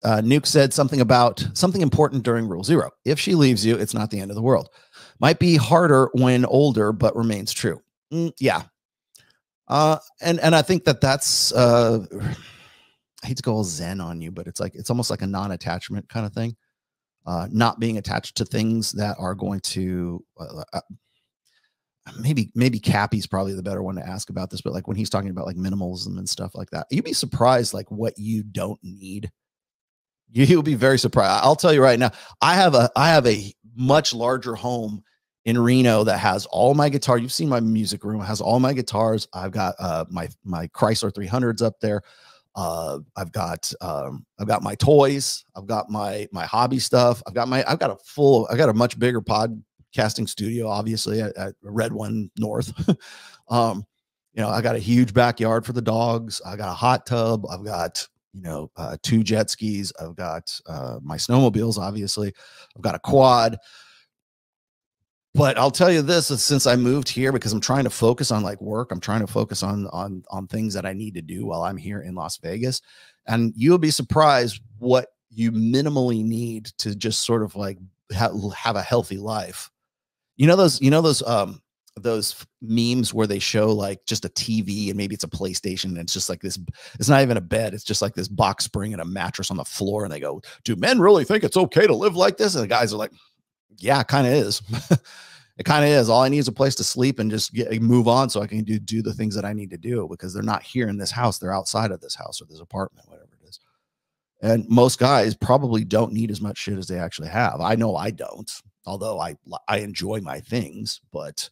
Nuke said something important during Rule Zero. If she leaves you, it's not the end of the world. Might be harder when older, but remains true. Yeah. And I think that's I hate to go all zen on you, but it's almost like a non-attachment kind of thing. Not being attached to things that are going to maybe Cappy's probably the better one to ask about this, but like when he's talking about like minimalism and stuff like that, you'd be surprised like what you don't need. You'll be very surprised. I'll tell you right now, I have a much larger home in Reno that has all my guitar. You've seen my music room. It has all my guitars. I've got my Chrysler 300s up there. I've got my toys. I've got my hobby stuff. I've got a much bigger podcasting studio, obviously at Red One North. I got a huge backyard for the dogs. I got a hot tub. I've got 2 jet skis. I've got my snowmobiles, obviously. I've got a quad. But I'll tell you this, since I moved here, because I'm trying to focus on like work, I'm trying to focus on things that I need to do while I'm here in Las Vegas. And you'll be surprised what you minimally need to just sort of like have a healthy life. Those memes where they show like just a TV and maybe it's a PlayStation and it's just like this, it's not even a bed. It's just like this box spring and a mattress on the floor. And they go, do men really think it's okay to live like this? And the guys are like, yeah, it kind of is. It kind of is. All I need is a place to sleep and just move on so I can do the things that I need to do, because they're not here in this house. They're outside of this house or this apartment, whatever it is. And most guys probably don't need as much shit as they actually have. I know I don't, although I enjoy my things, but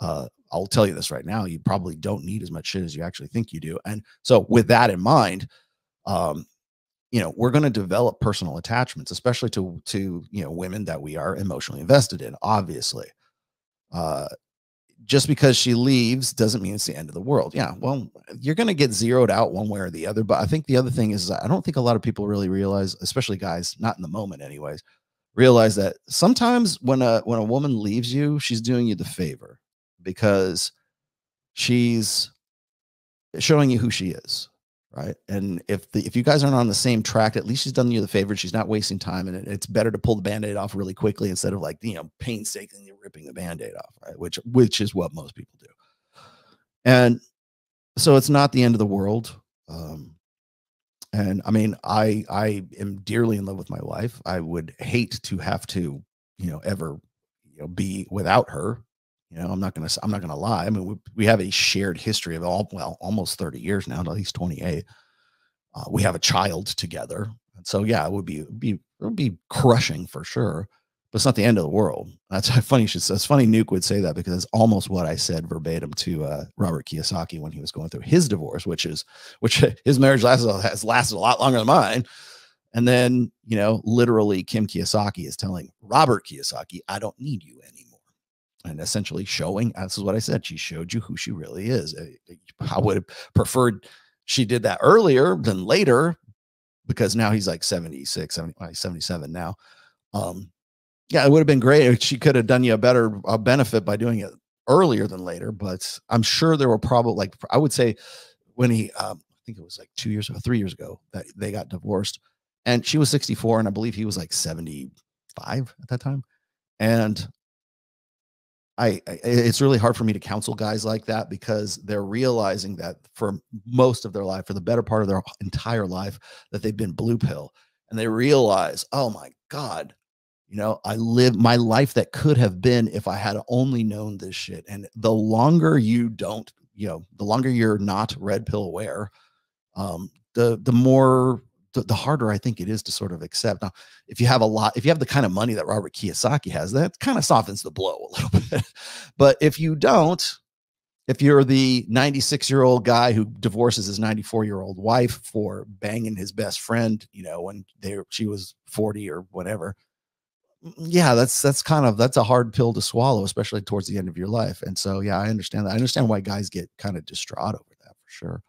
I'll tell you this right now, you probably don't need as much shit as you actually think you do. And so with that in mind, we're going to develop personal attachments, especially to women that we are emotionally invested in, obviously. Just because she leaves doesn't mean it's the end of the world. Yeah, well, you're going to get zeroed out one way or the other. But I think the other thing is I don't think a lot of people really realize, especially guys, not in the moment anyways, realize that sometimes when a woman leaves you, she's doing you the favor because she's showing you who she is. Right. And if you guys aren't on the same track, at least she's done you the favor. She's not wasting time. And it's better to pull the Band-Aid off really quickly instead of like, painstakingly ripping the Band-Aid off. Right. Which is what most people do. And so it's not the end of the world. And I mean, I am dearly in love with my wife. I would hate to have to, ever, be without her. I'm not gonna lie. I mean, we have a shared history of almost 30 years now, at least 28. We have a child together, and so yeah, it would be crushing for sure. But it's not the end of the world. That's funny. It's funny Nuke would say that, because it's almost what I said verbatim to Robert Kiyosaki when he was going through his divorce, which his marriage has lasted a lot longer than mine. And then literally Kim Kiyosaki is telling Robert Kiyosaki, I don't need you anymore. And essentially showing, this is what I said, she showed you who she really is. I would have preferred she did that earlier than later, because now he's like 76, 77 now. Yeah, it would have been great if she could have done you a benefit by doing it earlier than later. But I'm sure there were probably, like, I would say when I think it was like 3 years ago that they got divorced, and she was 64 and I believe he was like 75 at that time. And it's really hard for me to counsel guys like that, because they're realizing that for most of their life, for the better part of their entire life, that they've been blue pill, and they realize, oh my God, I live my life that could have been if I had only known this shit. And the longer you don't, the longer you're not red pill aware, the harder I think it is to sort of accept. Now, if you have the kind of money that Robert Kiyosaki has, that kind of softens the blow a little bit. But if you don't, if you're the 96-year-old guy who divorces his 94-year-old wife for banging his best friend, when she was 40 or whatever, yeah, that's a hard pill to swallow, especially towards the end of your life. And so, yeah, I understand that. I understand why guys get kind of distraught over that, for sure.